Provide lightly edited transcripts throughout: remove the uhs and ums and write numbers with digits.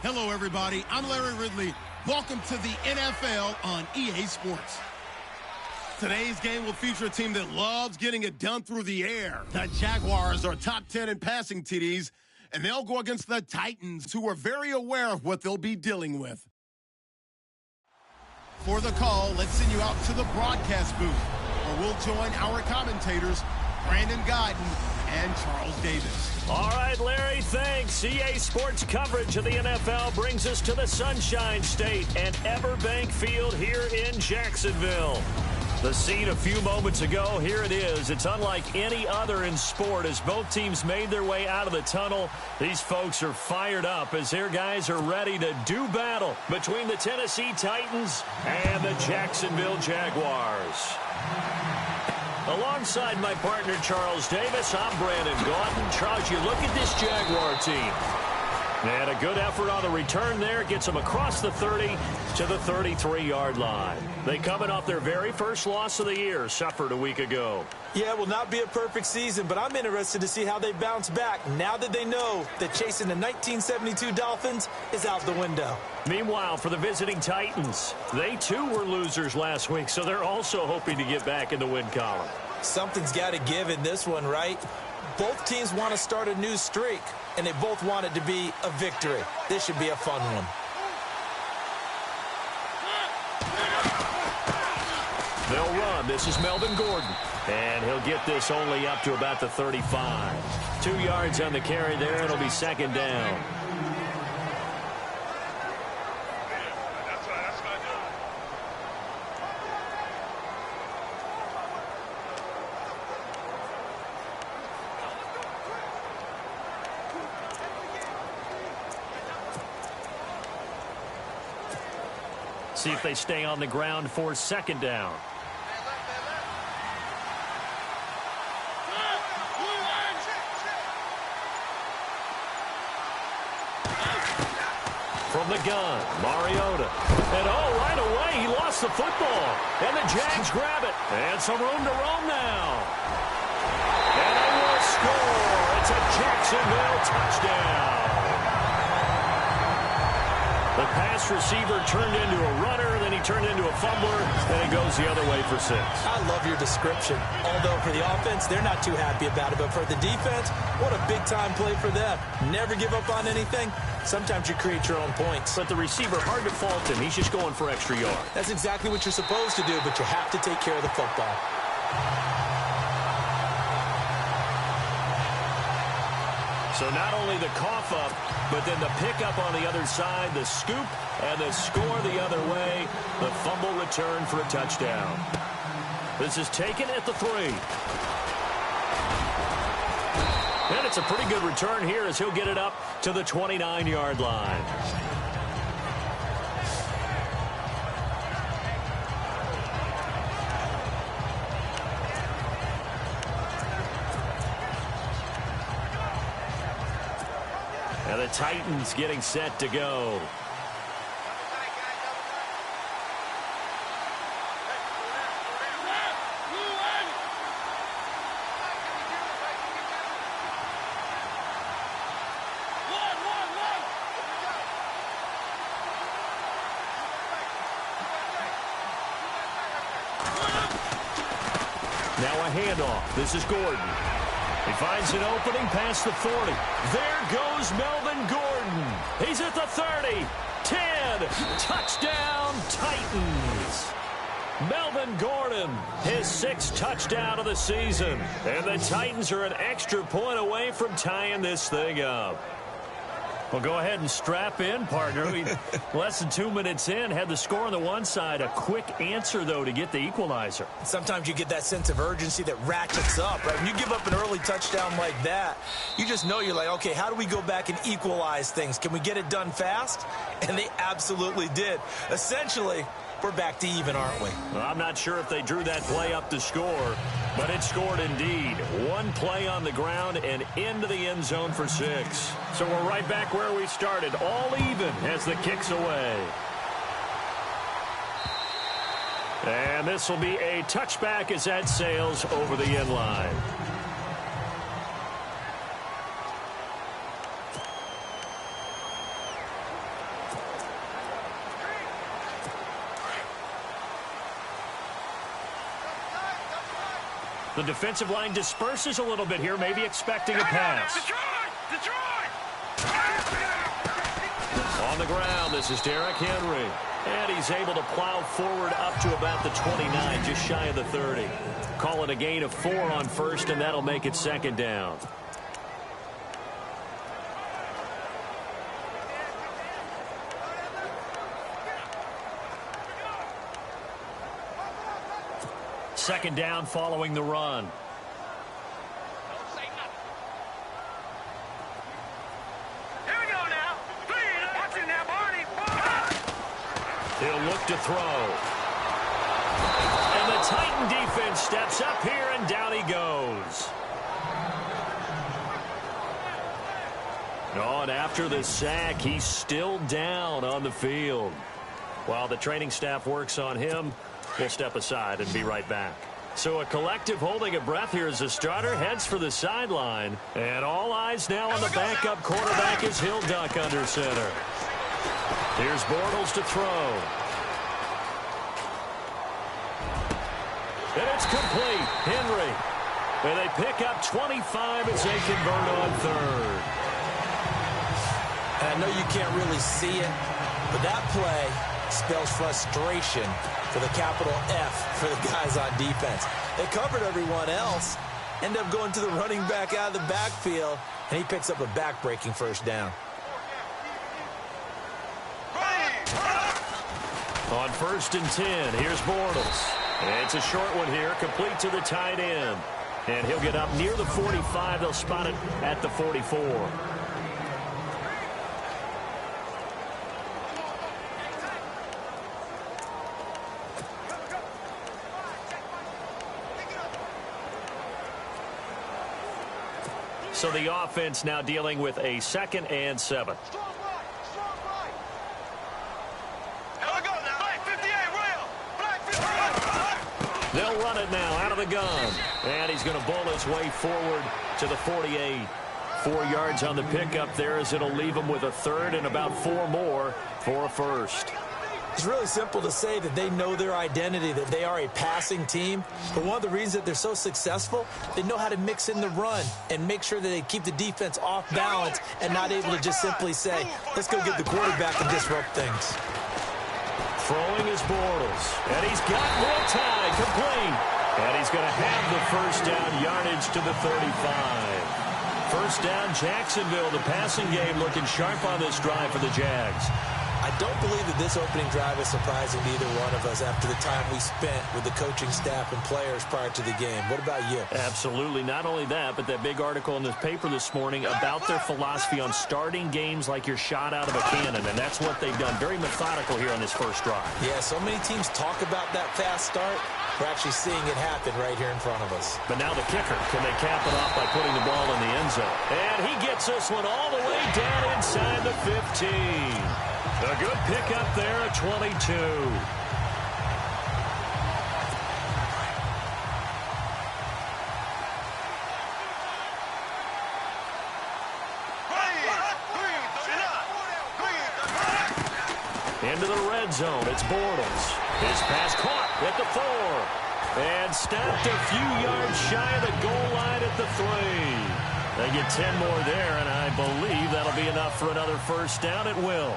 Hello, everybody. I'm Larry Ridley. Welcome to the NFL on EA Sports. Today's game will feature a team that loves getting it done through the air. The Jaguars are top 10 in passing TDs, and they'll go against the Titans, who are very aware of what they'll be dealing with. For the call, let's send you out to the broadcast booth, where we'll join our commentators, Brandon Guyton and Charles Davis. All right, Larry, thanks. EA Sports coverage of the NFL brings us to the Sunshine State and Everbank Field here in Jacksonville. The scene a few moments ago, here it is. It's unlike any other in sport as both teams made their way out of the tunnel. These folks are fired up as their guys are ready to do battle between the Tennessee Titans and the Jacksonville Jaguars. Alongside my partner, Charles Davis, I'm Brandon Guyton. Charles, you look at this Jaguar team. And a good effort on the return there gets them across the 30 to the 33-yard line. They coming off their very first loss of the year, suffered a week ago. Yeah, it will not be a perfect season, but I'm interested to see how they bounce back now that they know that chasing the 1972 Dolphins is out the window. Meanwhile, for the visiting Titans, they too were losers last week, so they're also hoping to get back in the win column. Something's got to give in this one, right? Both teams want to start a new streak, and they both want it to be a victory. This should be a fun one. They'll run. This is Melvin Gordon. And he'll get this only up to about the 35. 2 yards on the carry there. It'll be second down. See if they stay on the ground for second down. From the gun, Mariota. And right away, he lost the football. And the Jags grab it. And some room to roam now. And they will score. It's a Jacksonville touchdown. The pass receiver turned into a runner, then he turned into a fumbler, and it goes the other way for 6. I love your description. Although for the offense, they're not too happy about it. But for the defense, what a big-time play for them. Never give up on anything. Sometimes you create your own points. But the receiver, hard to fault him. He's just going for extra yards. That's exactly what you're supposed to do, but you have to take care of the football. So not only the cough up, but then the pickup on the other side, the scoop, and the score the other way. The fumble return for a touchdown. This is taken at the 3. And it's a pretty good return here as he'll get it up to the 29-yard line. And the Titans getting set to go. Now a handoff. This is Gordon. He finds an opening past the 40. There goes Melvin Gordon. He's at the 30. 10. Touchdown, Titans. Melvin Gordon, his 6th touchdown of the season. And the Titans are an extra point away from tying this thing up. Well, go ahead and strap in, partner. Less than 2 minutes in, had the score on the one side. A quick answer, though, to get the equalizer. Sometimes you get that sense of urgency that ratchets up, right? When you give up an early touchdown like that, you just know you're like, okay, how do we go back and equalize things? Can we get it done fast? And they absolutely did. Essentially, we're back to even, aren't we? Well, I'm not sure if they drew that play up to score, but it scored indeed. One play on the ground and into the end zone for 6. So we're right back where we started, all even as the kick's away. And this will be a touchback as that sails over the end line. The defensive line disperses a little bit here, maybe expecting a pass. On the ground, this is Derrick Henry. And he's able to plow forward up to about the 29, just shy of the 30. Call it a gain of 4 on first, and that'll make it second down. Second down following the run. He'll look to throw. And the Titan defense steps up here, and down he goes. Oh, and after the sack, he's still down on the field. While the training staff works on him, we'll step aside and be right back. So a collective holding a breath here as the starter heads for the sideline. And all eyes now on the backup quarterback as he'll duck under center. Here's Bortles to throw. And it's complete. Henry. And they pick up 25 as they convert on third. And I know you can't really see it, but that play spells frustration for the capital F for the guys on defense. They covered everyone else, end up going to the running back out of the backfield, and he picks up a back-breaking first down. On 1st and 10, here's Bortles. And it's a short one here, complete to the tight end. And he'll get up near the 45. They'll spot it at the 44. So the offense now dealing with a 2nd and 7. They'll run it now out of the gun. And he's going to bowl his way forward to the 48. 4 yards on the pickup there as it'll leave him with a third and about 4 more for a first. It's really simple to say that they know their identity, that they are a passing team. But one of the reasons that they're so successful, they know how to mix in the run and make sure that they keep the defense off balance and not able to just simply say, let's go get the quarterback and disrupt things. Throwing is Bortles. And he's got more time. Complete. And he's going to have the first down yardage to the 35. First down, Jacksonville. The passing game looking sharp on this drive for the Jags. I don't believe that this opening drive is surprising to either one of us after the time we spent with the coaching staff and players prior to the game. What about you? Absolutely. Not only that, but that big article in the paper this morning about their philosophy on starting games like you're shot out of a cannon, and that's what they've done. Very methodical here on this first drive. Yeah, so many teams talk about that fast start. We're actually seeing it happen right here in front of us. But now the kicker, can they cap it off by putting the ball in the end zone? And he gets this one all the way down inside the 15. A good pickup there at 22. Into the red zone, it's Bortles. His pass caught at the 4. And stopped a few yards shy of the goal line at the 3. They get 10 more there, and I believe that'll be enough for another first down. It will.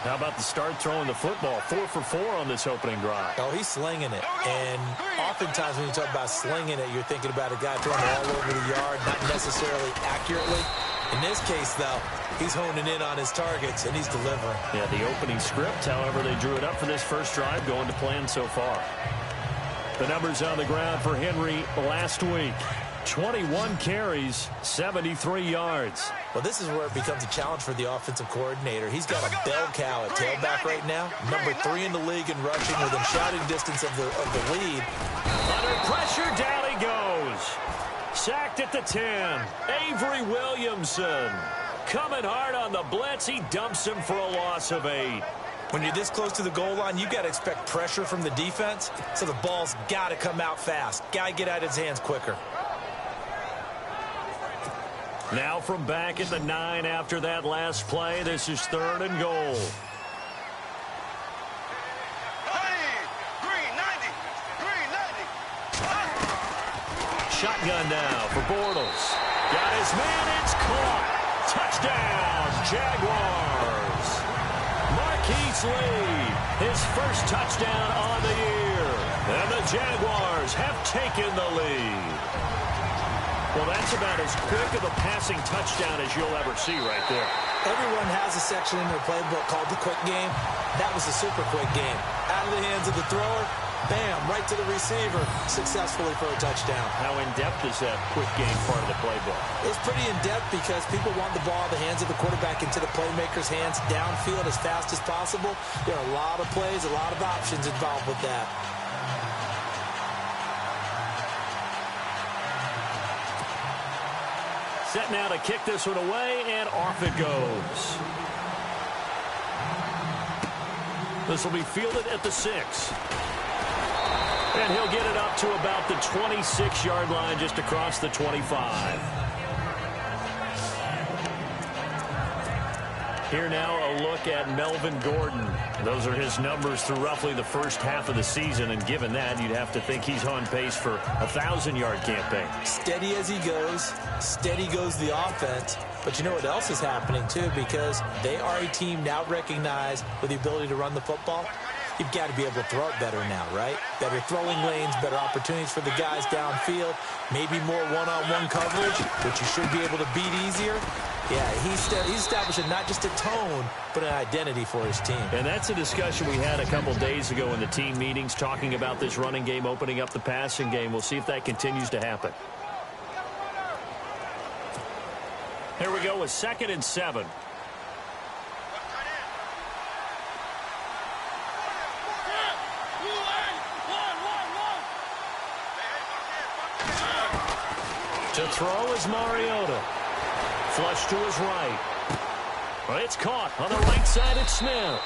How about the start throwing the football? 4 for 4 on this opening drive. Oh, he's slinging it. And oftentimes when you talk about slinging it, you're thinking about a guy throwing it all over the yard, not necessarily accurately. In this case, though, he's honing in on his targets, and he's delivering. Yeah, the opening script, however, they drew it up for this first drive, going to plan so far. The numbers on the ground for Henry last week. 21 carries, 73 yards. Well, this is where it becomes a challenge for the offensive coordinator. He's got a bell cow at tailback right now, number 3 in the league in rushing within shouting distance of the lead. Under pressure, down he goes. Sacked at the 10. Avery Williamson coming hard on the blitz. He dumps him for a loss of 8. When you're this close to the goal line, you got to expect pressure from the defense, so the ball's got to come out fast. Got to get out of his hands quicker. Now from back at the 9 after that last play, this is 3rd and goal. shotgun now for Bortles. Got his man. It's caught. Touchdown, Jaguars. Marquise Lee, his first touchdown on the year. And the Jaguars have taken the lead. Well, that's about as quick of a passing touchdown as you'll ever see right there. Everyone has a section in their playbook called the quick game. That was the super quick game. Out of the hands of the thrower, bam, right to the receiver, successfully for a touchdown. How in-depth is that quick game part of the playbook? It's pretty in-depth because people want the ball in the hands of the quarterback into the playmaker's hands downfield as fast as possible. There are a lot of plays, a lot of options involved with that. Set now to kick this one away, and off it goes. This will be fielded at the 6. And he'll get it up to about the 26-yard line, just across the 25. Here now a look at Melvin Gordon. Those are his numbers through roughly the first half of the season, and given that, you'd have to think he's on pace for a 1,000-yard campaign. Steady as he goes, steady goes the offense. But you know what else is happening, too, because they are a team now recognized with the ability to run the football. You've got to be able to throw it better now, right? Better throwing lanes, better opportunities for the guys downfield, maybe more one-on-one coverage, which you should be able to beat easier. Yeah, he's establishing not just a tone, but an identity for his team. And that's a discussion we had a couple days ago in the team meetings, talking about this running game, opening up the passing game. We'll see if that continues to happen. Here we go with 2nd and 7. To throw is Mariota. Flush to his right. Well, it's caught on the right side. It's Smith.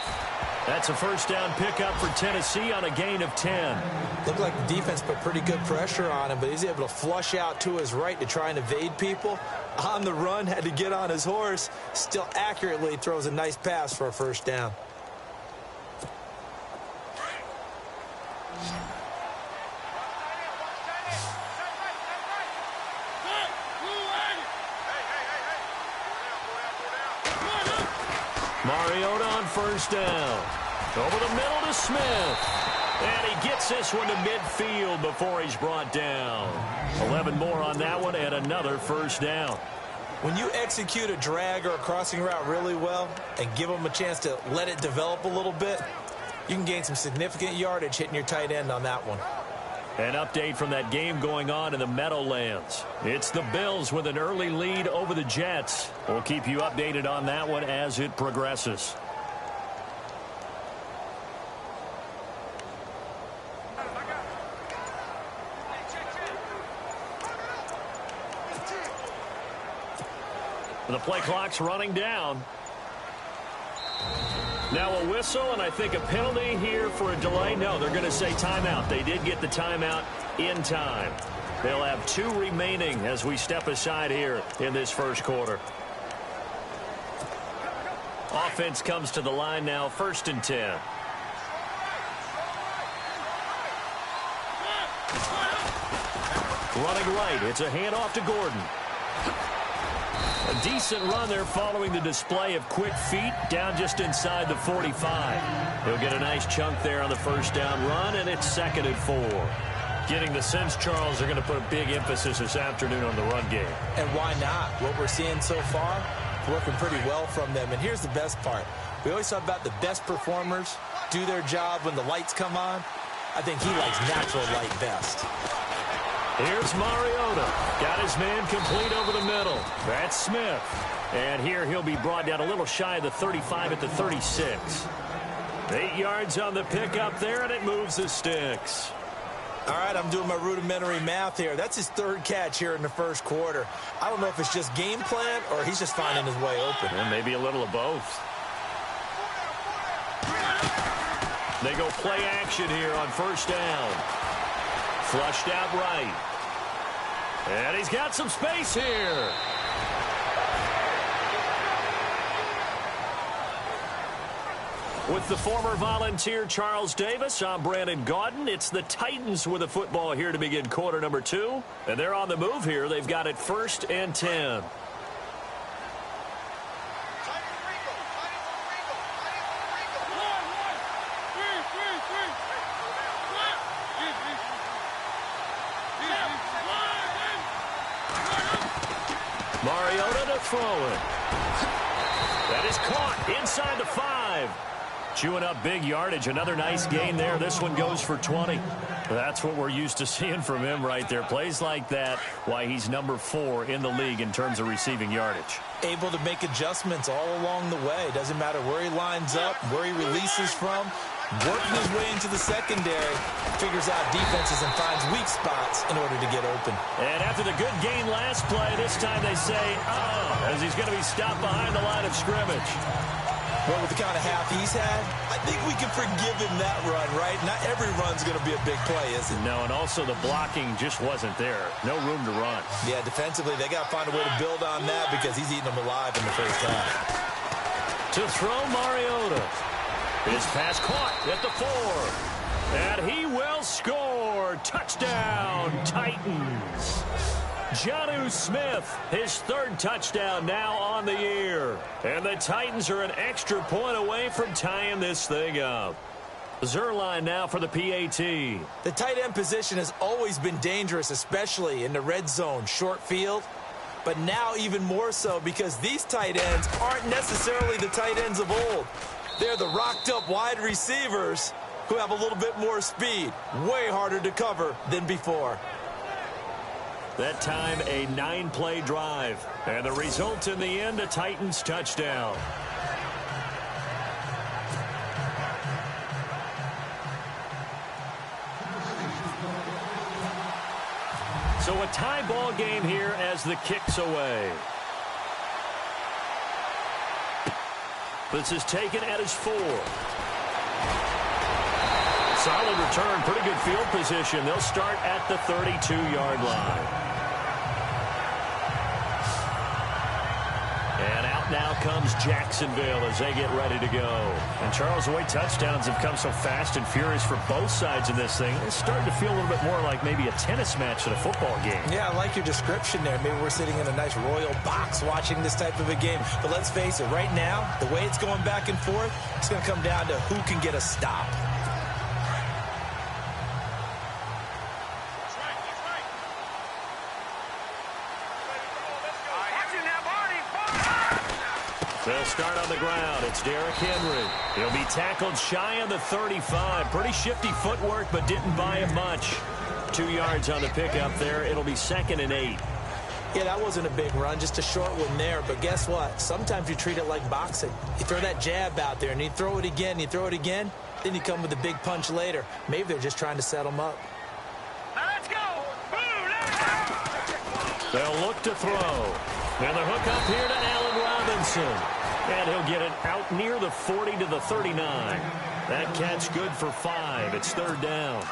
That's a first down pickup for Tennessee on a gain of 10. Looked like the defense put pretty good pressure on him, but he's able to flush out to his right to try and evade people. On the run, had to get on his horse. Still accurately throws a nice pass for a first down. Mariota on first down. Over the middle to Smith. And he gets this one to midfield before he's brought down. 11 more on that one and another first down. When you execute a drag or a crossing route really well and give them a chance to let it develop a little bit, you can gain some significant yardage hitting your tight end on that one. An update from that game going on in the Meadowlands. It's the Bills with an early lead over the Jets. We'll keep you updated on that one as it progresses. The play clock's running down. Now a whistle, and I think a penalty here for a delay. No, they're going to say timeout. They did get the timeout in time. They'll have 2 remaining as we step aside here in this first quarter. Offense comes to the line now, 1st and 10. Running right, it's a handoff to Gordon. A decent run there following the display of quick feet down just inside the 45. He'll get a nice chunk there on the first down run, and it's 2nd and 4. Getting the sense, Charles, they're going to put a big emphasis this afternoon on the run game. And why not? What we're seeing so far, working pretty well from them. And here's the best part. We always talk about the best performers do their job when the lights come on. I think he likes natural light best. Here's Mariota. Got his man complete over the middle. That's Smith. And here he'll be brought down a little shy of the 35 at the 36. 8 yards on the pickup there, and it moves the sticks. All right, I'm doing my rudimentary math here. That's his 3rd catch here in the first quarter. I don't know if it's just game plan or he's just finding his way open. Well, maybe a little of both. They go play action here on first down. Flushed out right. And he's got some space here. With the former Volunteer Charles Davis, I'm Brandon Gaudin. It's the Titans with the football here to begin quarter number 2. And they're on the move here. They've got it 1st and 10. Mariota to throw it. That is caught inside the 5. Chewing up big yardage. Another nice gain there. This one goes for 20. That's what we're used to seeing from him right there. Plays like that, why he's number 4 in the league in terms of receiving yardage. Able to make adjustments all along the way. Doesn't matter where he lines up, where he releases from. Working his way into the secondary. Figures out defenses and finds weak spots in order to get open. And after the good gain last play, this time they say, as he's going to be stopped behind the line of scrimmage. Well, with the kind of half he's had, I think we can forgive him that run, right? Not every run's going to be a big play, is it? No, and also the blocking just wasn't there. No room to run. Yeah, defensively, they got to find a way to build on that because he's eating them alive in the first half. To throw Mariota. His pass caught at the 4. And he will score. Touchdown, Titans. Jonnu Smith, his 3rd touchdown now on the year. And the Titans are an extra point away from tying this thing up. Zerline now for the PAT. The tight end position has always been dangerous, especially in the red zone, short field. But now even more so because these tight ends aren't necessarily the tight ends of old. They're the rocked-up wide receivers who have a little bit more speed. Way harder to cover than before. That time, a 9-play drive. And the result in the end, a Titans touchdown. So a tie ball game here as the kick's away. This is taken at his 4. Solid return, pretty good field position. They'll start at the 32-yard line. And out now comes Jacksonville as they get ready to go. And Charles, the way touchdowns have come so fast and furious for both sides of this thing, it's starting to feel a little bit more like maybe a tennis match at a football game. Yeah, I like your description there. Maybe we're sitting in a nice royal box watching this type of a game. But let's face it, right now, the way it's going back and forth, it's going to come down to who can get a stop. They'll start on the ground. It's Derrick Henry. He'll be tackled shy of the 35. Pretty shifty footwork, but didn't buy it much. 2 yards on the pickup there. It'll be 2nd and 8. Yeah, that wasn't a big run, just a short one there. But guess what? Sometimes you treat it like boxing. You throw that jab out there, and you throw it again, you throw it again, then you come with a big punch later. Maybe they're just trying to set them up. Let's go! They'll look to throw. And the hook up here to Allen Robinson. And he'll get it out near the 40 to the 39. That catch good for 5. It's 3rd down.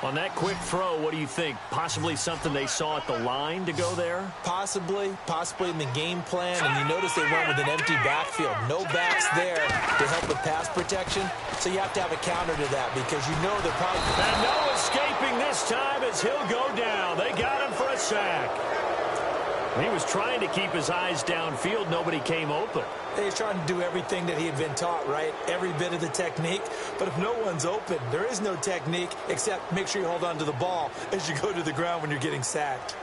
On that quick throw, what do you think? Possibly something they saw at the line to go there? Possibly in the game plan. And you notice they went with an empty backfield. No backs there to help with pass protection. So you have to have a counter to that because you know they're probably... And no escaping this time as he'll go down. They got him for a sack. He was trying to keep his eyes downfield. Nobody came open. He's trying to do everything that he had been taught, right? Every bit of the technique. But if no one's open, there is no technique except make sure you hold on to the ball as you go to the ground when you're getting sacked.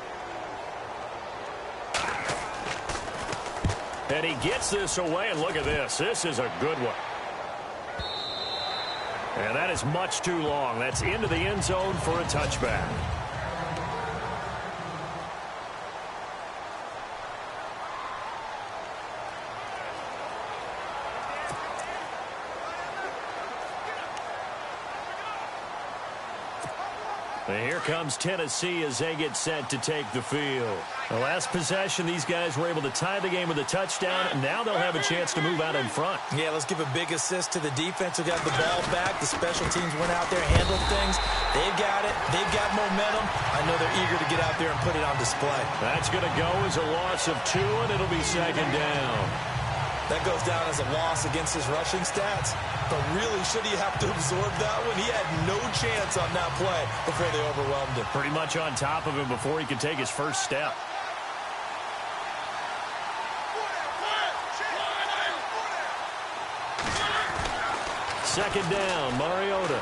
And he gets this away, and look at this. This is a good one. And that is much too long. That's into the end zone for a touchback. And here comes Tennessee as they get set to take the field. The last possession, these guys were able to tie the game with a touchdown, and now they'll have a chance to move out in front. Yeah, let's give a big assist to the defense who got the ball back. The special teams went out there, handled things. They've got it. They've got momentum. I know they're eager to get out there and put it on display. That's going to go as a loss of 2, and it'll be 2nd down. That goes down as a loss against his rushing stats. But really, should he have to absorb that one? He had no chance on that play before they overwhelmed him. Pretty much on top of him before he could take his first step. Second down, Mariota.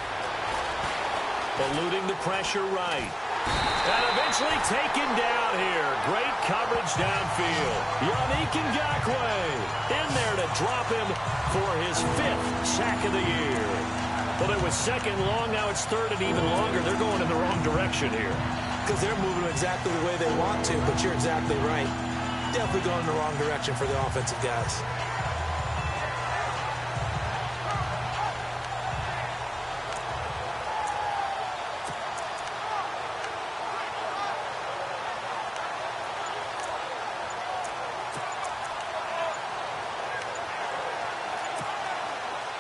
Eluding the pressure right. And eventually taken down here. Great coverage downfield. Yannick Ngakoue in there to drop him for his 5th sack of the year. Well, it was second long. Now it's third and even longer. They're going in the wrong direction here. Because they're moving exactly the way they want to, but you're exactly right. Definitely going in the wrong direction for the offensive guys.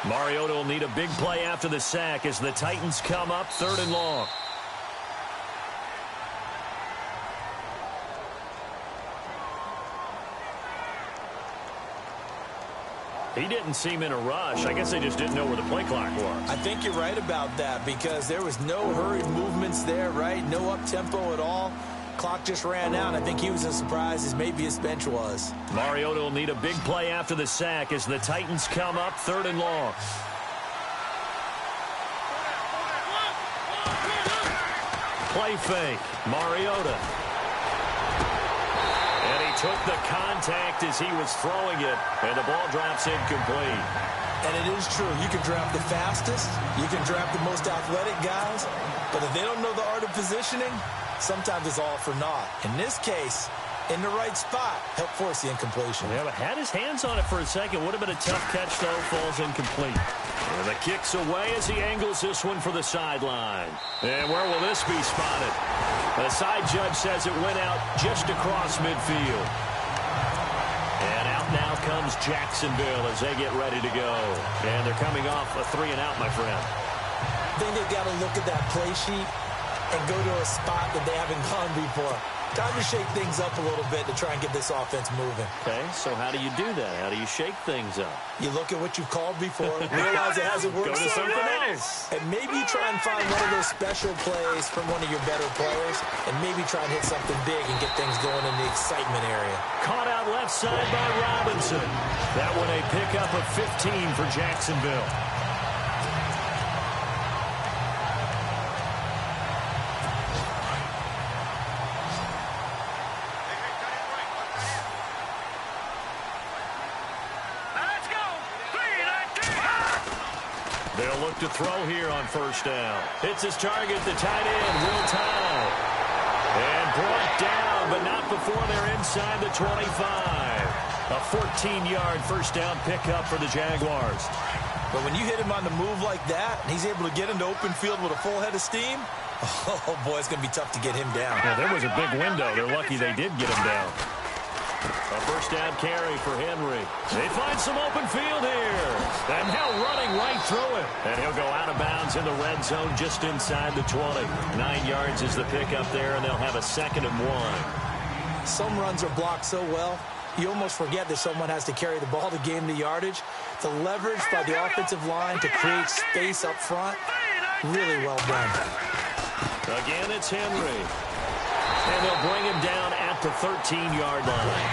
Mariota will need a big play after the sack as the Titans come up 3rd and long. He didn't seem in a rush. I guess they just didn't know where the play clock was. I think you're right about that because there was no hurried movements there, right? No up-tempo at all. Clock just ran out. I think he was as surprised as maybe his bench was. Mariota will need a big play after the sack as the Titans come up 3rd and long. Play fake. Mariota. And he took the contact as he was throwing it, and the ball drops incomplete. And it is true. You can draft the fastest. You can draft the most athletic guys. But if they don't know the art of positioning, sometimes it's all for naught. In this case, in the right spot, helped force the incompletion. Yeah, but had his hands on it for a second. Would have been a tough catch, though. Falls incomplete. And the kick's away as he angles this one for the sideline. And where will this be spotted? The side judge says it went out just across midfield. And out now comes Jacksonville as they get ready to go. And they're coming off a 3-and-out, my friend. I think they've got to look at that play sheet and go to a spot that they haven't gone before. Time to shake things up a little bit to try and get this offense moving. Okay, so how do you do that? How do you shake things up? You look at what you've called before, realize it hasn't worked. Go to something else. And maybe try and find one of those special plays from one of your better players, and maybe try and hit something big and get things going in the excitement area. Caught out left side by Robinson. That one a pickup of 15 for Jacksonville. They'll look to throw here on 1st down. Hits his target, the tight end, Will Tye. And brought down, but not before they're inside the 25. A 14-yard 1st down pickup for the Jaguars. But when you hit him on the move like that, and he's able to get into open field with a full head of steam, oh, boy, it's going to be tough to get him down. Yeah, there was a big window. They're lucky they did get him down. A 1st down carry for Henry. They find some open field here. And now running right through it. And he'll go out of bounds in the red zone just inside the 20. 9 yards is the pickup there, and they'll have a 2nd and 1. Some runs are blocked so well, you almost forget that someone has to carry the ball to gain the yardage. The leverage by the offensive line to create space up front, really well done. Again, it's Henry. And they'll bring him down at the 13-yard line.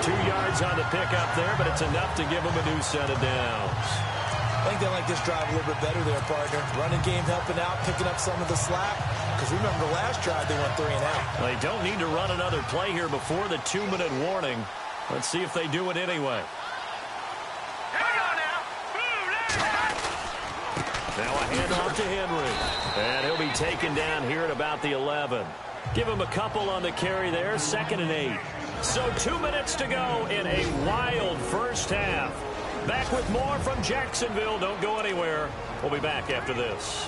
2 yards on the pickup there, but it's enough to give him a new set of downs. I think they like this drive a little bit better there, partner. Running game helping out, picking up some of the slack. Because remember, the last drive they went 3-and-out. Well, they don't need to run another play here before the 2-minute warning. Let's see if they do it anyway. Now a handoff to Henry. And he'll be taken down here at about the 11. Give him a couple on the carry there, 2nd and 8. So 2 minutes to go in a wild 1st half. Back with more from Jacksonville. Don't go anywhere. We'll be back after this.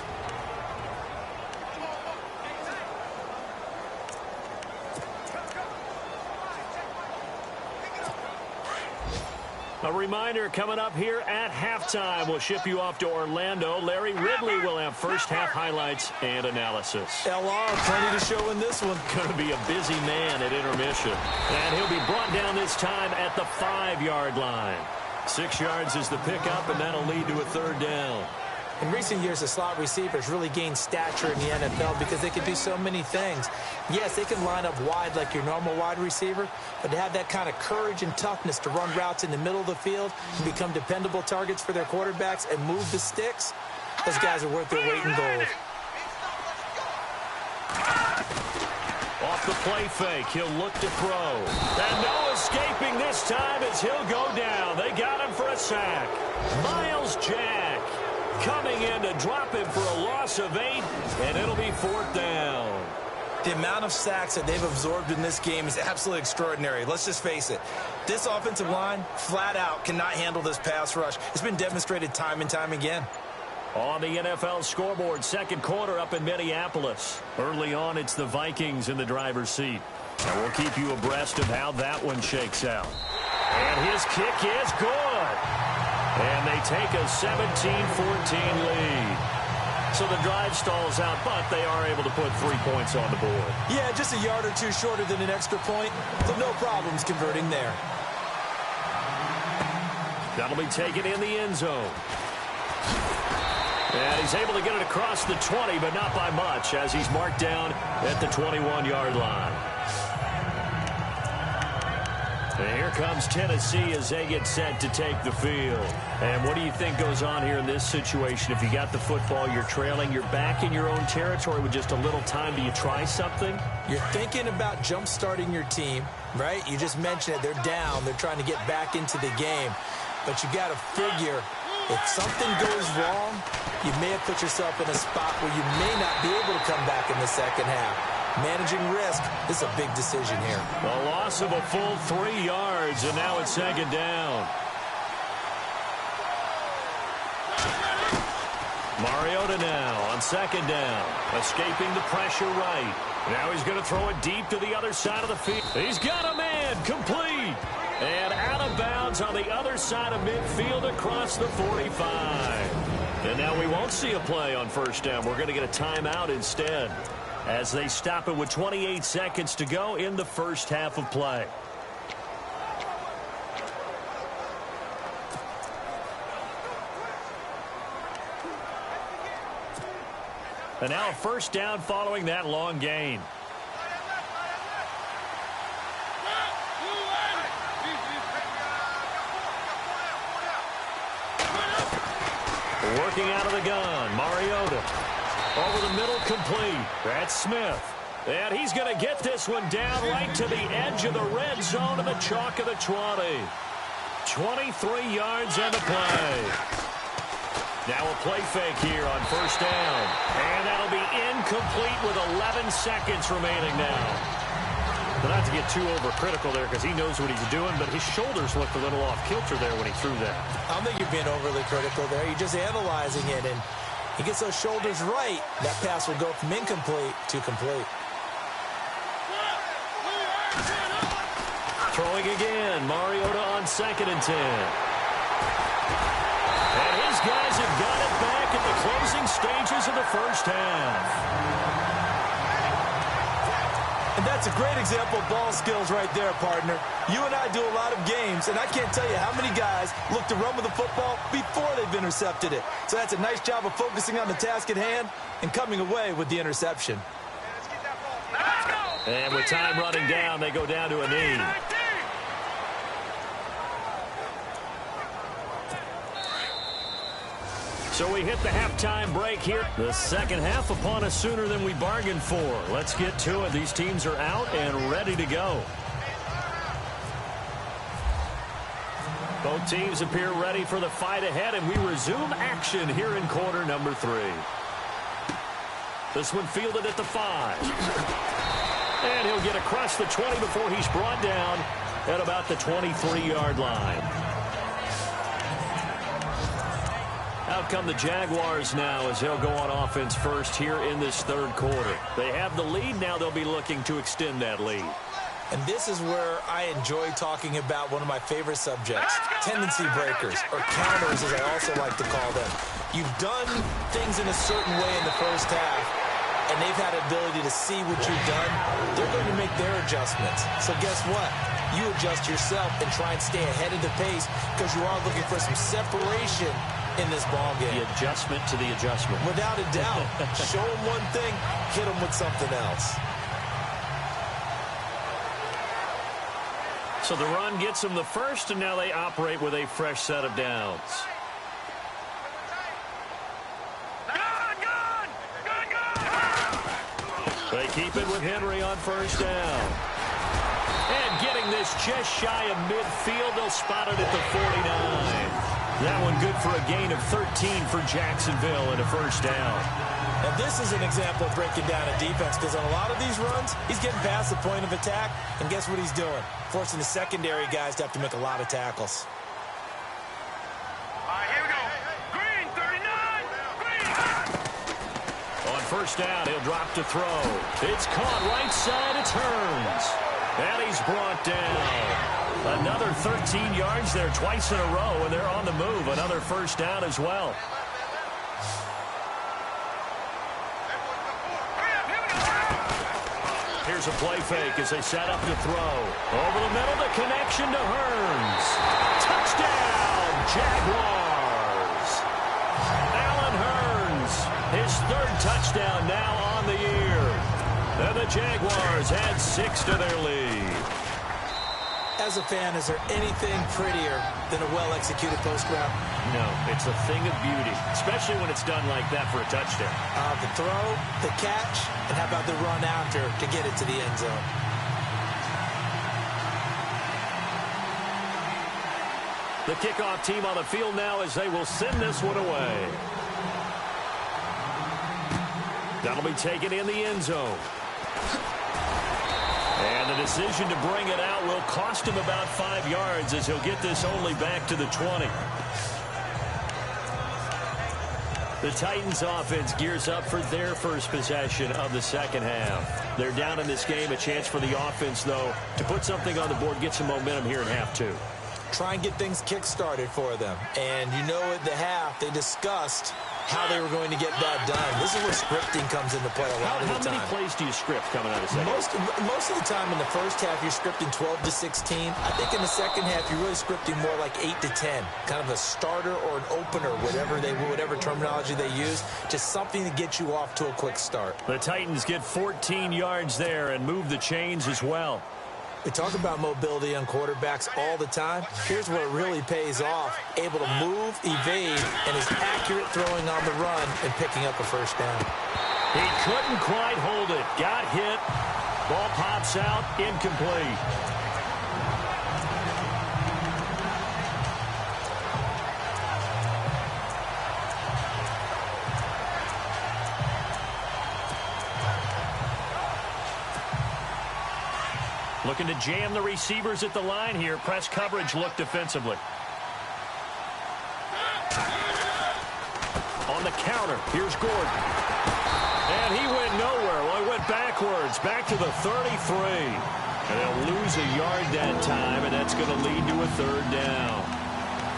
A reminder, coming up here at halftime, we'll ship you off to Orlando. Larry Ridley will have 1st half highlights and analysis. LR, plenty to show in this one. Going to be a busy man at intermission. And he'll be brought down this time at the 5-yard line. 6 yards is the pickup, and that'll lead to a third down. In recent years, the slot receivers really gained stature in the NFL because they can do so many things. Yes, they can line up wide like your normal wide receiver, but to have that kind of courage and toughness to run routes in the middle of the field and become dependable targets for their quarterbacks and move the sticks, those guys are worth their weight in gold. Off the play fake, he'll look to throw. And no escaping this time as he'll go down. They got him for a sack. Miles Jack coming in to drop him for a loss of 8, and it'll be 4th down. The amount of sacks that they've absorbed in this game is absolutely extraordinary. Let's just face it. This offensive line, flat out, cannot handle this pass rush. It's been demonstrated time and time again. On the NFL scoreboard, second quarter up in Minneapolis. Early on, it's the Vikings in the driver's seat. And we'll keep you abreast of how that one shakes out. And his kick is good. And they take a 17-14 lead. So the drive stalls out, but they are able to put 3 points on the board. Yeah, just a yard or two shorter than an extra point, so no problems converting there. That'll be taken in the end zone. And he's able to get it across the 20, but not by much, as he's marked down at the 21-yard line. And here comes Tennessee as they get set to take the field. And what do you think goes on here in this situation? If you got the football, you're trailing, you're back in your own territory with just a little time. Do you try something? You're thinking about jump-starting your team, right? You just mentioned it. They're down. They're trying to get back into the game. But you got to figure, if something goes wrong, you may have put yourself in a spot where you may not be able to come back in the second half. Managing risk is a big decision here. A loss of a full 3 yards, and now it's second down. Mariota now on second down, escaping the pressure right. Now he's going to throw it deep to the other side of the field. He's got a man, complete. And out of bounds on the other side of midfield across the 45. And now we won't see a play on first down. We're going to get a timeout instead, as they stop it with 28 seconds to go in the first half of play. And now a first down following that long gain. Working out of the gun, Mariota. Over the middle, complete. That's Smith. And he's going to get this one down right to the edge of the red zone of the chalk of the 20. 23 yards and a play. Now a play fake here on first down. And that'll be incomplete with 11 seconds remaining now. But not to get too overcritical there, because he knows what he's doing, but his shoulders looked a little off kilter there when he threw that. I don't think you're being overly critical there. You're just analyzing it, and he gets those shoulders right. That pass will go from incomplete to complete. Throwing again, Mariota on 2nd and 10. And his guys have got it back at the closing stages of the first half. And that's a great example of ball skills right there, partner. You and I do a lot of games, and I can't tell you how many guys look to run with the football before they've intercepted it. So that's a nice job of focusing on the task at hand and coming away with the interception. And with time running down, they go down to a knee. So we hit the halftime break here. The second half upon us sooner than we bargained for. Let's get to it. These teams are out and ready to go. Both teams appear ready for the fight ahead, and we resume action here in quarter number 3. This one fielded at the 5. And he'll get across the 20 before he's brought down at about the 23-yard line. Out come the Jaguars now as they'll go on offense first here in this third quarter. They have the lead. Now they'll be looking to extend that lead. And this is where I enjoy talking about one of my favorite subjects, tendency breakers, or counters as I also like to call them. You've done things in a certain way in the first half, and they've had the ability to see what you've done. They're going to make their adjustments. So guess what? you adjust yourself and try and stay ahead of the pace because you are looking for some separation in this ball game. The adjustment to the adjustment. Without a doubt. Show them one thing, hit them with something else. So the run gets them the first, and now they operate with a fresh set of downs. They keep it with Henry on first down. And getting this just shy of midfield, they'll spot it at the 49. That one good for a gain of 13 for Jacksonville and a first down. And this is an example of breaking down a defense because on a lot of these runs, he's getting past the point of attack, and guess what he's doing? Forcing the secondary guys to have to make a lot of tackles. All right, here we go. Green, 39. Green. On first down, he'll drop to throw. It's caught right side, it turns. And he's brought down. Another 13 yards there twice in a row, and they're on the move. Another first down as well. Here's a play fake as they set up to throw. Over the middle, the connection to Hearns. Touchdown, Jaguars. Allen Hearns, his third touchdown now on the year. And the Jaguars add 6 to their lead. As a fan, is there anything prettier than a well-executed post route? No, it's a thing of beauty, especially when it's done like that for a touchdown. The throw, the catch, and how about the run after to get it to the end zone? The kickoff team on the field now as they will send this one away. That'll be taken in the end zone. And the decision to bring it out will cost him about 5 yards as he'll get this only back to the 20. The Titans offense gears up for their first possession of the second half. They're down in this game. A chance for the offense, though, to put something on the board, get some momentum here in half 2. Try and get things kick-started for them. And you know at the half, they discussed how they were going to get that done. This is where scripting comes into play a lot of the time. How many plays do you script coming out of second? Most of the time in the first half, you're scripting 12 to 16. I think in the second half, you're really scripting more like 8 to 10. Kind of a starter or an opener, whatever terminology they use. Just something to get you off to a quick start. The Titans get 14 yards there and move the chains as well. We talk about mobility on quarterbacks all the time. Here's where it really pays off. Able to move, evade, and is accurate throwing on the run and picking up a first down. He couldn't quite hold it. Got hit. Ball pops out. Incomplete. Looking to jam the receivers at the line here. Press coverage look defensively. On the counter, here's Gordon. And he went nowhere. Well, he went backwards, back to the 33. And they'll lose a yard that time, and that's going to lead to a third down.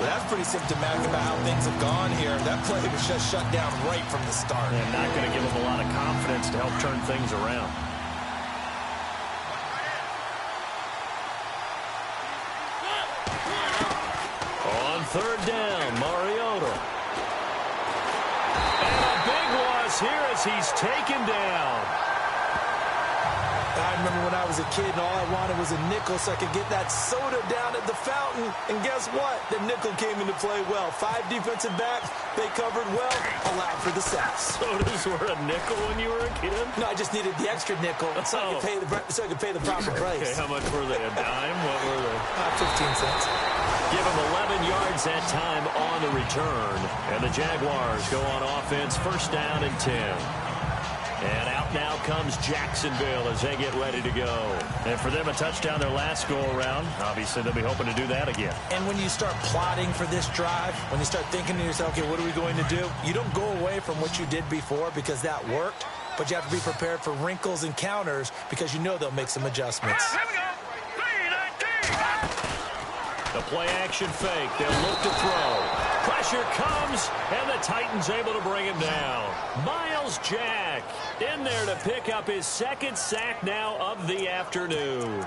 Well, that's pretty symptomatic about how things have gone here. That play was just shut down right from the start. And not going to give them a lot of confidence to help turn things around. Third down, Mariota. And a big loss here as he's taken down. I remember when I was a kid and all I wanted was a nickel so I could get that soda down at the fountain. And guess what? The nickel came into play well. 5 defensive backs, they covered well, allowed for the sacks. Sodas were a nickel when you were a kid? No, I just needed the extra nickel so I could pay the proper price. Okay, how much were they? A dime? What were they? 15 cents. Give him 11 yards that time on the return. And the Jaguars go on offense, first down and 10. And out now comes Jacksonville as they get ready to go. And for them, a touchdown their last go-around. Obviously, they'll be hoping to do that again. And when you start plotting for this drive, when you start thinking to yourself, okay, what are we going to do? You don't go away from what you did before because that worked. But you have to be prepared for wrinkles and counters because you know they'll make some adjustments. Here we go. 3-19. The play-action fake. They'll look to throw. Pressure comes, and the Titans able to bring him down. Miles Jack in there to pick up his second sack now of the afternoon.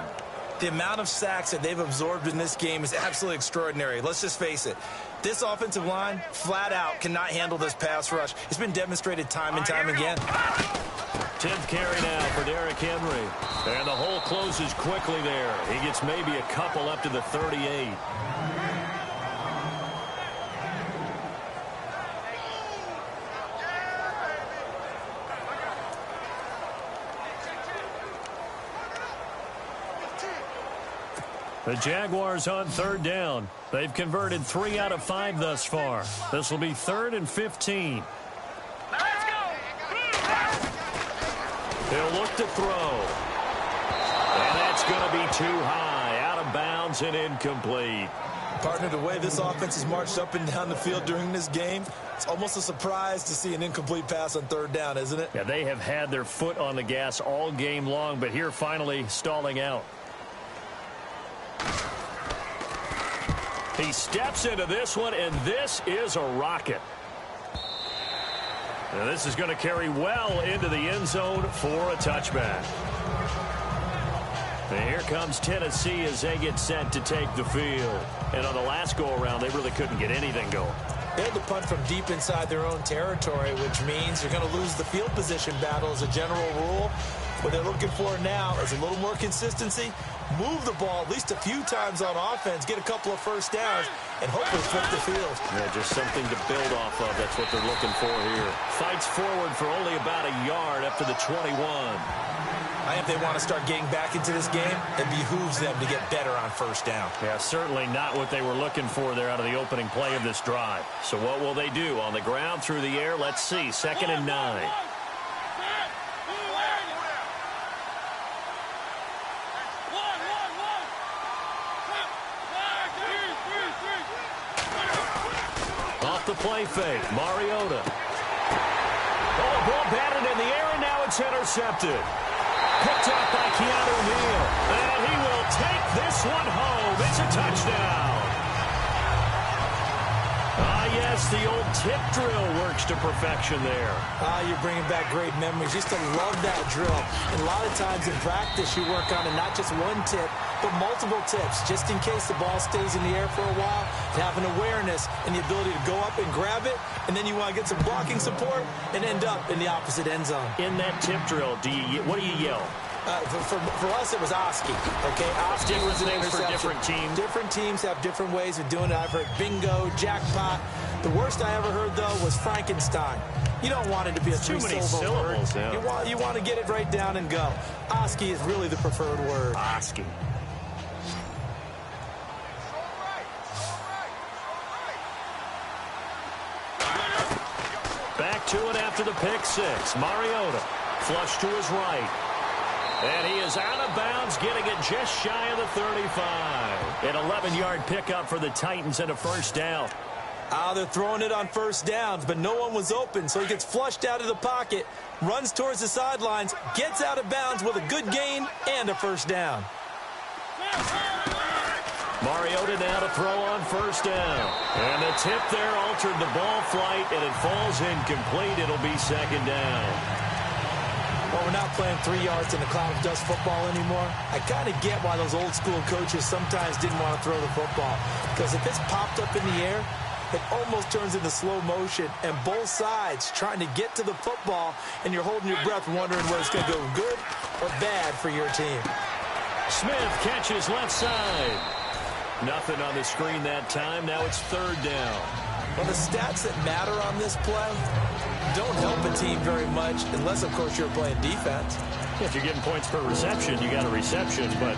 The amount of sacks that they've absorbed in this game is absolutely extraordinary. Let's just face it. This offensive line, flat out, cannot handle this pass rush. It's been demonstrated time and time again. 10th carry now for Derrick Henry. And the hole closes quickly there. He gets maybe a couple up to the 38. The Jaguars on 3rd down. They've converted 3 out of 5 thus far. This will be 3rd and 15. Let's go. He'll look to throw. And that's going to be too high. Out of bounds and incomplete. Partner, the way this offense has marched up and down the field during this game, it's almost a surprise to see an incomplete pass on 3rd down, isn't it? Yeah, they have had their foot on the gas all game long, but here finally stalling out. He steps into this one, and this is a rocket. Now this is going to carry well into the end zone for a touchback. And here comes Tennessee as they get set to take the field. And on the last go-around, they really couldn't get anything going. They had to punt from deep inside their own territory, which means you're going to lose the field position battle as a general rule. What they're looking for now is a little more consistency, move the ball at least a few times on offense, get a couple of first downs, and hopefully flip the field. Yeah, just something to build off of. That's what they're looking for here. Fights forward for only about a yard up to the 21. I think they want to start getting back into this game. It behooves them to get better on first down. Yeah, certainly not what they were looking for there out of the opening play of this drive. So what will they do? On the ground, through the air? Let's see. 2nd and 9. Off the play fake, Mariota. Oh, ball batted in the air, and now it's intercepted. Picked up by Keanu Neal. And he will take this one home. It's a touchdown. Yes, the old tip drill works to perfection there. You're bringing back great memories. Used to love that drill. And a lot of times in practice, you work on it, not just one tip, but multiple tips, just in case the ball stays in the air for a while, to have an awareness and the ability to go up and grab it, and then you want to get some blocking support and end up in the opposite end zone. In that tip drill, what do you yell? For us, it was Oski. Okay, Oski was an names interception. For different teams. Different teams have different ways of doing it. I've heard bingo, jackpot. The worst I ever heard, though, was Frankenstein. You don't want it to be a three-syllable word. Yeah. You want to get it right down and go. Oski is really the preferred word. Oski. Back to it after the pick six. Mariota flush to his right. And he is out of bounds, getting it just shy of the 35. An 11-yard pickup for the Titans and a first down. They're throwing it on first downs, but no one was open, so he gets flushed out of the pocket, runs towards the sidelines, gets out of bounds with a good gain and a first down. Mariota now to throw on first down. And the tip there altered the ball flight, and it falls incomplete. It'll be second down. Well, we're not playing 3 yards in a cloud of dust football anymore. I kind of get why those old school coaches sometimes didn't want to throw the football. Because if it's popped up in the air, it almost turns into slow motion, and both sides trying to get to the football, and you're holding your breath wondering whether it's going to go good or bad for your team. Smith catches left side. Nothing on the screen that time. Now it's third down. Well, the stats that matter on this play don't help a team very much unless, of course, you're playing defense. If you're getting points per reception, you got a reception, but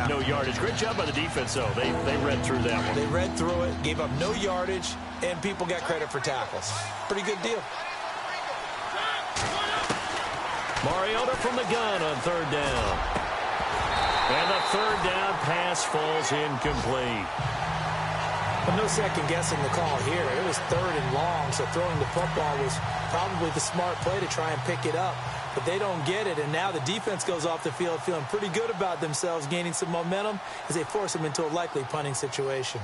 no yardage. Great job by the defense, though. They read through that one. They read through it, gave up no yardage, and people got credit for tackles. Pretty good deal. Mariota from the gun on third down. And the third down pass falls incomplete. But no second-guessing the call here. It was third and long, so throwing the football was probably the smart play to try and pick it up. But they don't get it, and now the defense goes off the field feeling pretty good about themselves, gaining some momentum as they force them into a likely punting situation.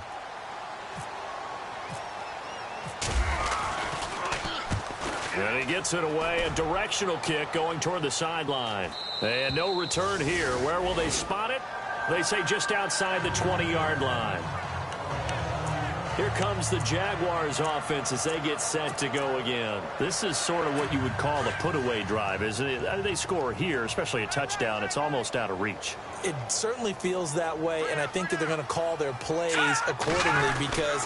And he gets it away, a directional kick going toward the sideline. And no return here. Where will they spot it? They say just outside the 20-yard line. Here comes the Jaguars offense as they get set to go again. This is sort of what you would call a put-away drive, isn't it? They score here, especially a touchdown. It's almost out of reach. It certainly feels that way, and I think that they're going to call their plays accordingly because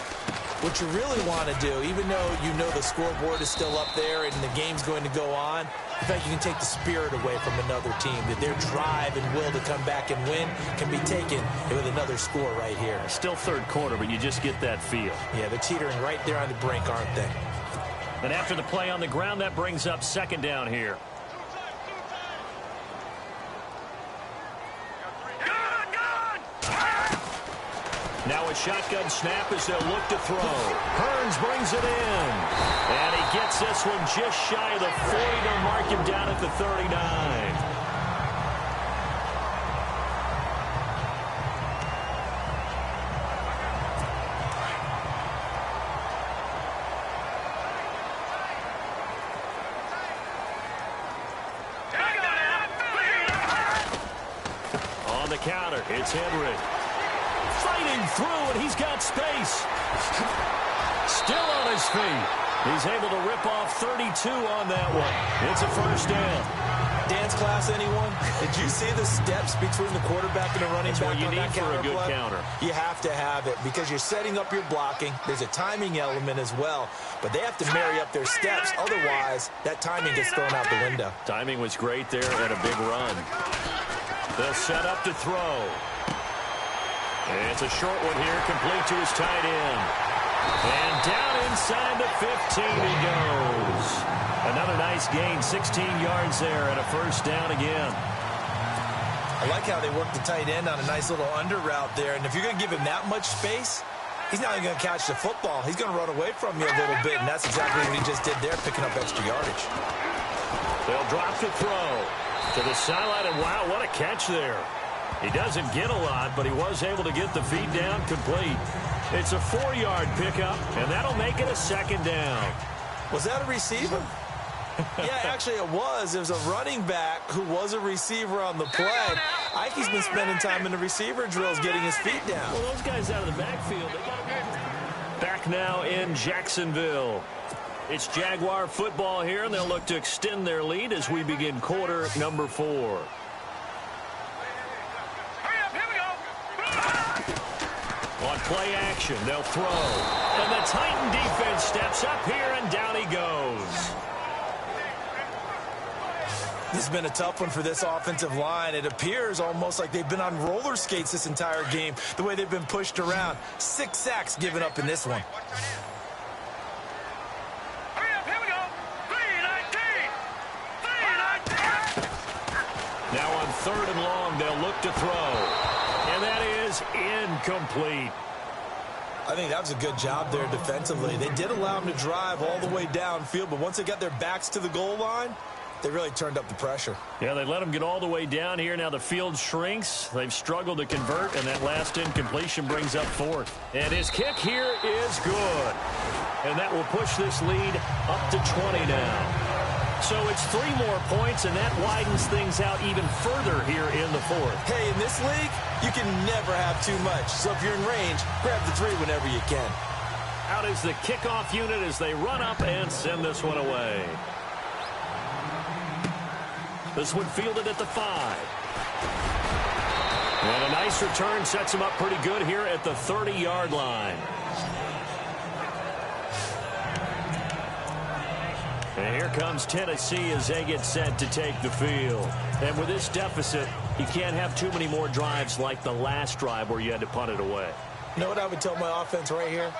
what you really want to do, even though you know the scoreboard is still up there and the game's going to go on, in fact, you can take the spirit away from another team, that their drive and will to come back and win can be taken with another score right here. Still third quarter, but you just get that feel. Yeah, they're teetering right there on the brink, aren't they? And after the play on the ground, that brings up second down here. Now a shotgun snap as they'll look to throw. Hearns brings it in. And he gets this one just shy of the 40. They'll mark him down at the 39. On the counter, it's Henry. Fighting through, and he's got space. Still on his feet. He's able to rip off 32 on that one. It's a first down. Dance class, anyone? Did you see the steps between the quarterback and the running back? That's what you on need that for a good play? counter. You have to have it because you're setting up your blocking. There's a timing element as well, but they have to marry up their steps. Otherwise, that timing gets thrown out the window. Timing was great there and a big run. They'll set up to throw. It's a short one here, complete to his tight end. And down inside the 15 he goes. Another nice gain, 16 yards there, and a first down again. I like how they work the tight end on a nice little under route there. And if you're going to give him that much space, he's not even going to catch the football. He's going to run away from you a little bit, and that's exactly what he just did there, picking up extra yardage. They'll drop the throw to the sideline, and wow, what a catch there. He doesn't get a lot, but he was able to get the feed down complete. It's a 4-yard pickup, and that'll make it a second down. Was that a receiver? Yeah, actually it was. There was a running back who was a receiver on the play. Ike's been spending time in the receiver drills getting his feet down. Well, those guys out of the backfield, they got to... Back now in Jacksonville. It's Jaguar football here, and they'll look to extend their lead as we begin quarter number 4. On play action, they'll throw. And the Titan defense steps up here, and down he goes. This has been a tough one for this offensive line. It appears almost like they've been on roller skates this entire game, the way they've been pushed around. 6 sacks given up in this one. Now on 3rd and long, they'll look to throw. And that is incomplete. I think that was a good job there defensively. They did allow them to drive all the way downfield, but once they got their backs to the goal line, they really turned up the pressure. Yeah, they let them get all the way down here. Now the field shrinks. They've struggled to convert, and that last incompletion brings up 4th. And his kick here is good. And that will push this lead up to 20 now. So it's 3 more points, and that widens things out even further here in the 4th. Hey, in this league, you can never have too much. So if you're in range, grab the 3 whenever you can. Out is the kickoff unit as they run up and send this one away. This one fielded at the 5. And a nice return sets him up pretty good here at the 30-yard line. And here comes Tennessee as they get set to take the field. And with this deficit, you can't have too many more drives like the last drive where you had to punt it away. You know what I would tell my offense right here?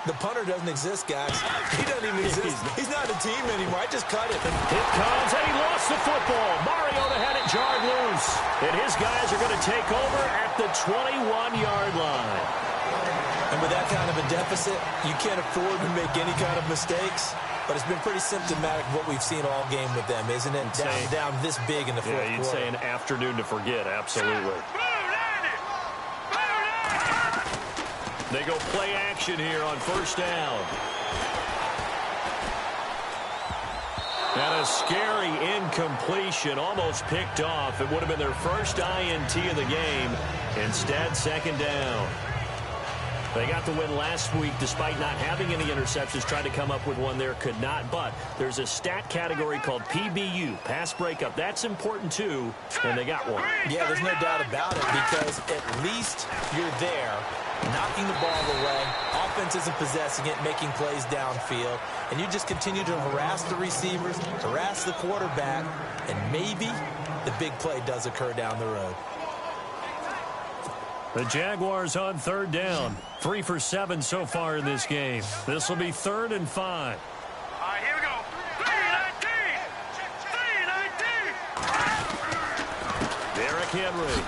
The punter doesn't exist, guys. He doesn't even exist. He's not a team anymore. I just cut it. It comes, and he lost the football. Mariota had it jarred loose. And his guys are going to take over at the 21-yard line. And with that kind of a deficit, you can't afford to make any kind of mistakes. But it's been pretty symptomatic of what we've seen all game with them, isn't it? Down this big in the fourth quarter. Yeah, you'd say an afternoon to forget, absolutely. They go play action here on 1st down. And a A scary incompletion, almost picked off. It would have been their first INT of the game. Instead, second down. They got the win last week despite not having any interceptions. Tried to come up with one there, could not. But there's a stat category called PBU, pass breakup. That's important too, and they got one. Yeah, there's no doubt about it because at least you're there, knocking the ball away. Offense isn't possessing it, making plays downfield. And you just continue to harass the receivers, harass the quarterback, and maybe the big play does occur down the road. The Jaguars on third down. 3 for 7 so far in this game. This will be 3rd and 5. All right, here we go. 319. 319. Derrick Henry.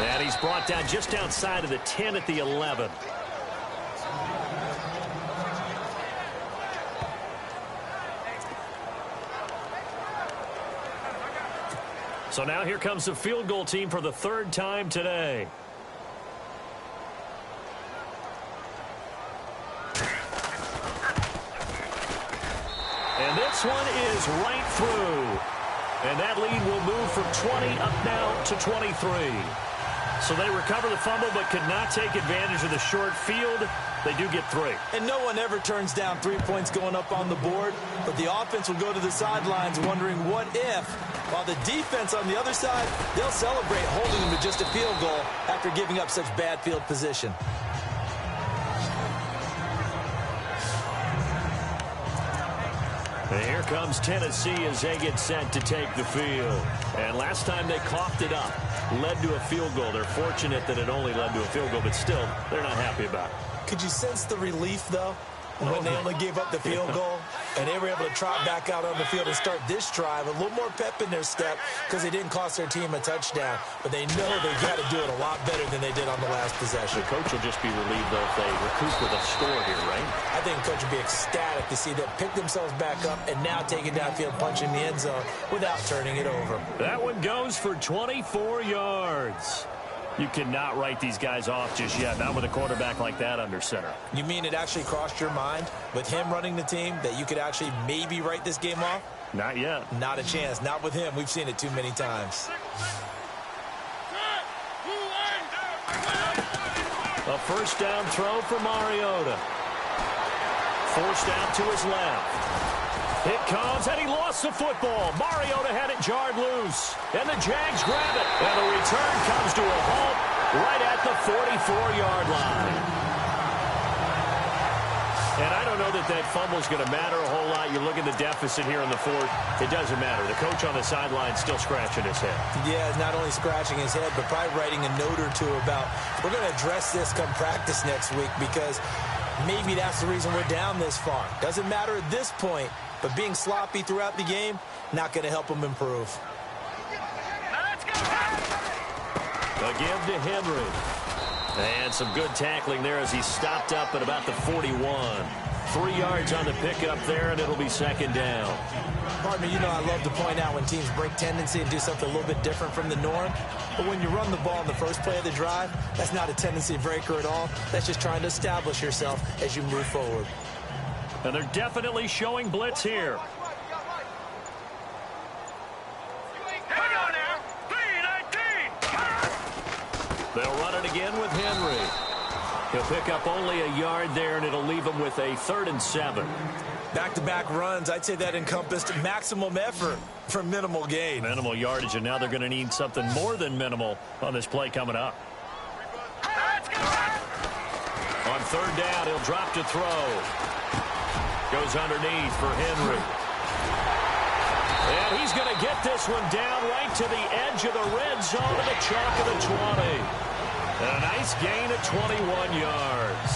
And he's brought down just outside of the 10 at the 11. So now here comes the field goal team for the 3rd time today. And this one is right through. And that lead will move from 20 up now to 23. So they recover the fumble but could not take advantage of the short field. They do get 3. And no one ever turns down 3 points going up on the board, but the offense will go to the sidelines wondering what if, while the defense on the other side, they'll celebrate holding them to just a field goal after giving up such bad field position. And here comes Tennessee as they get set to take the field. And last time they coughed it up, led to a field goal. They're fortunate that it only led to a field goal, but still, they're not happy about it. Could you sense the relief, though, when they only gave up the field goal and they were able to trot back out on the field and start this drive? A little more pep in their step because they didn't cost their team a touchdown, but they know they got to do it a lot better than they did on the last possession. The coach will just be relieved, though, if they recoup with a score here, right? I think the coach will be ecstatic to see them pick themselves back up and now take it downfield, punching the end zone without turning it over. That one goes for 24 yards. You cannot write these guys off just yet, not with a quarterback like that under center. You mean it actually crossed your mind with him running the team that you could actually maybe write this game off? Not yet. Not a chance. Not with him. We've seen it too many times. A first down throw for Mariota. Forced out to his left. It comes, and he lost the football. Mariota had it jarred loose, and the Jags grab it. And the return comes to a halt right at the 44-yard line. And I don't know that that fumble is going to matter a whole lot. You look at the deficit here in the 4th. It doesn't matter. The coach on the sideline still scratching his head. Yeah, not only scratching his head, but probably writing a note or two about, we're going to address this come practice next week because maybe that's the reason we're down this far. Doesn't matter at this point. But being sloppy throughout the game, not going to help them improve. A give to Henry. And some good tackling there as he stopped up at about the 41. 3 yards on the pickup there, and it'll be second down. Partner, you know I love to point out when teams break tendency and do something a little bit different from the norm. But when you run the ball in the first play of the drive, that's not a tendency breaker at all. That's just trying to establish yourself as you move forward. And they're definitely showing blitz here. They'll run it again with Henry. He'll pick up only a yard there, and it'll leave him with a 3rd and 7. Back-to-back runs, I'd say that encompassed maximum effort for minimal gain. Minimal yardage, and now they're going to need something more than minimal on this play coming up. On 3rd down, he'll drop to throw. Goes underneath for Henry. And he's going to get this one down right to the edge of the red zone to the chalk of the 20. And a nice gain of 21 yards.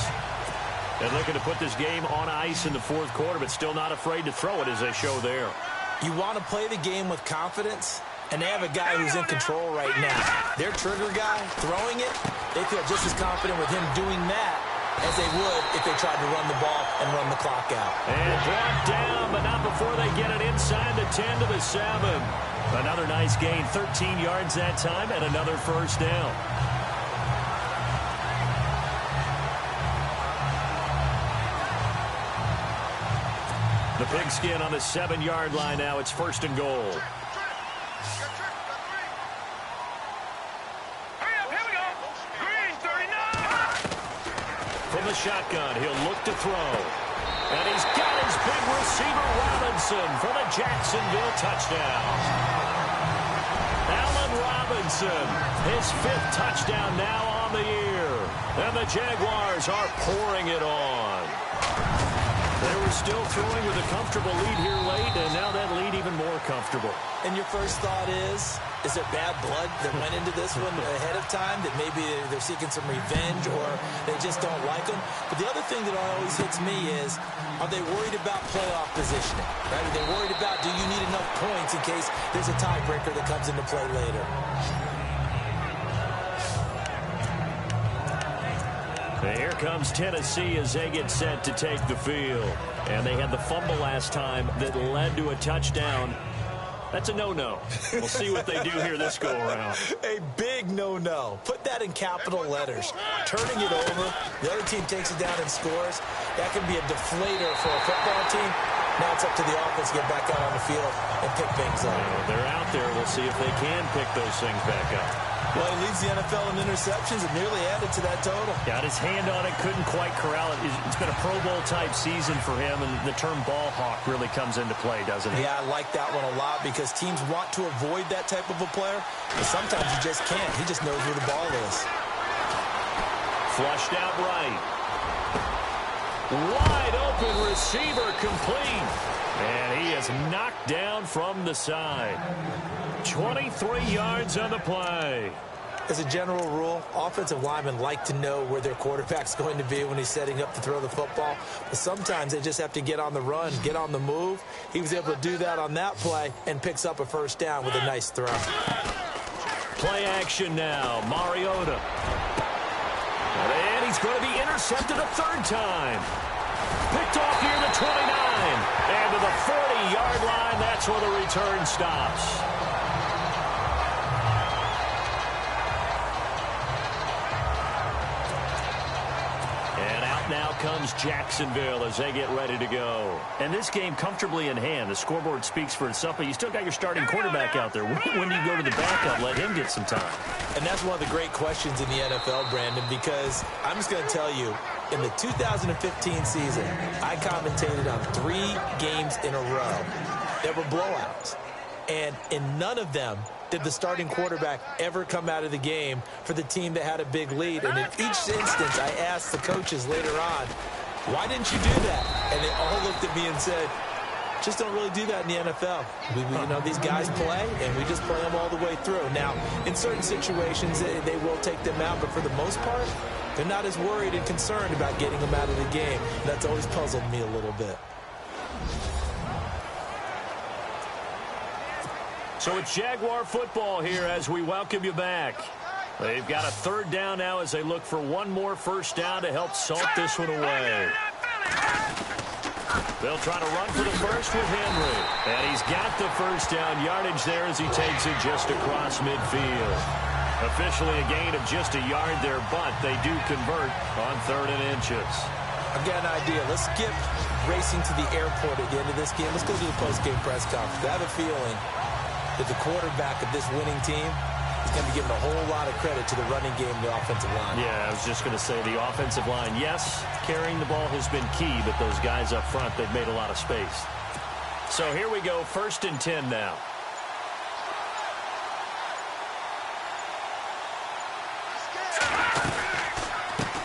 And looking to put this game on ice in the 4th quarter, but still not afraid to throw it as they show there. You want to play the game with confidence, and they have a guy who's in control right now. Their trigger guy, throwing it, they feel just as confident with him doing that as they would if they tried to run the ball and run the clock out. And brought down, but not before they get it inside the 10 to the 7. Another nice gain, 13 yards that time, and another first down. The pigskin on the 7-yard line now. It's 1st and goal. Hurry up, here we go. Green, 39. From the shotgun, he'll look to throw. And he's got his big receiver, Robinson, for the Jacksonville touchdown. Allen Robinson, his 5th touchdown now on the year. And the Jaguars are pouring it on. They were still throwing with a comfortable lead here late, and now that lead even more comfortable. And your first thought is there bad blood that went into this one ahead of time, that maybe they're seeking some revenge or they just don't like them? But the other thing that always hits me is, are they worried about playoff positioning? Right? Are they worried about, do you need enough points in case there's a tiebreaker that comes into play later? Here comes Tennessee as they get set to take the field. And they had the fumble last time that led to a touchdown. That's a no-no. We'll see what they do here this go-around. A big no-no. Put that in capital letters. Turning it over, the other team takes it down and scores. That can be a deflator for a football team. Now it's up to the offense to get back out on the field and pick things up. They're out there. We'll see if they can pick those things back up. Well, he leads the NFL in interceptions and nearly added to that total. Got his hand on it, couldn't quite corral it. It's been a Pro Bowl-type season for him, and the term ball hawk really comes into play, doesn't it? Yeah, I like that one a lot because teams want to avoid that type of a player, but sometimes you just can't. He just knows where the ball is. Flushed out right. Wide open receiver complete. And he is knocked down from the side. 23 yards on the play. As a general rule, offensive linemen like to know where their quarterback's going to be when he's setting up to throw the football. But sometimes they just have to get on the run, get on the move. He was able to do that on that play and picks up a first down with a nice throw. Play action now. Mariota. And he's going to be intercepted a 3rd time. Picked off near the 29. And to the 40-yard line, that's where the return stops. Now comes Jacksonville as they get ready to go. And this game comfortably in hand. The scoreboard speaks for itself, but you still got your starting quarterback out there. When do you go to the backup, let him get some time? And that's one of the great questions in the NFL, Brandon, because I'm just going to tell you, in the 2015 season, I commentated on 3 games in a row that were blowouts. And in none of them did the starting quarterback ever come out of the game for the team that had a big lead. And in each instance, I asked the coaches later on, why didn't you do that? And they all looked at me and said, just don't really do that in the NFL. These guys play, and we just play them all the way through. Now, in certain situations, they will take them out, but for the most part, they're not as worried and concerned about getting them out of the game. That's always puzzled me a little bit. So it's Jaguar football here as we welcome you back. They've got a 3rd down now as they look for one more first down to help salt this one away. They'll try to run for the first with Henry. And he's got the first down yardage there as he takes it just across midfield. Officially a gain of just a yard there, but they do convert on 3rd and inches. I've got an idea. Let's skip racing to the airport at the end of this game. Let's go to the post-game press conference. I have a feeling that the quarterback of this winning team is going to be given a whole lot of credit to the running game and the offensive line. Yeah, I was just going to say the offensive line, yes, carrying the ball has been key, but those guys up front, they've made a lot of space. So here we go, 1st and 10 now.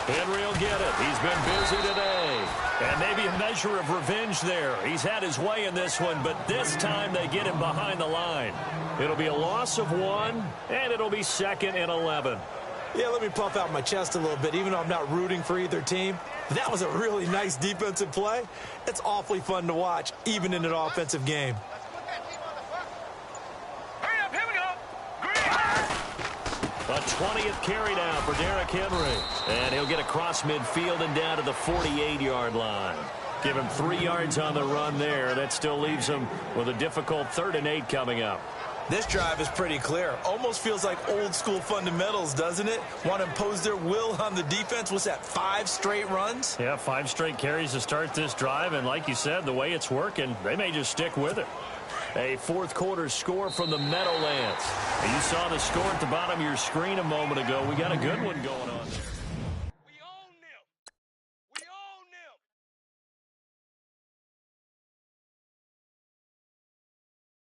Henry will get it. He's been busy today. And maybe a measure of revenge there. He's had his way in this one, but this time they get him behind the line. It'll be a loss of 1, and it'll be 2nd and 11. Yeah, let me puff out my chest a little bit, even though I'm not rooting for either team. That was a really nice defensive play. It's awfully fun to watch, even in an offensive game. Hurry up, here we go. A 20th carry now for Derrick Henry. And he'll get across midfield and down to the 48-yard line. Give him 3 yards on the run there. That still leaves him with a difficult 3rd and 8 coming up. This drive is pretty clear. Almost feels like old school fundamentals, doesn't it? Want to impose their will on the defense. What's that, 5 straight runs? Yeah, 5 straight carries to start this drive. And like you said, the way it's working, they may just stick with it. A fourth quarter score from the Meadowlands. And you saw the score at the bottom of your screen a moment ago. We got a good one going on there.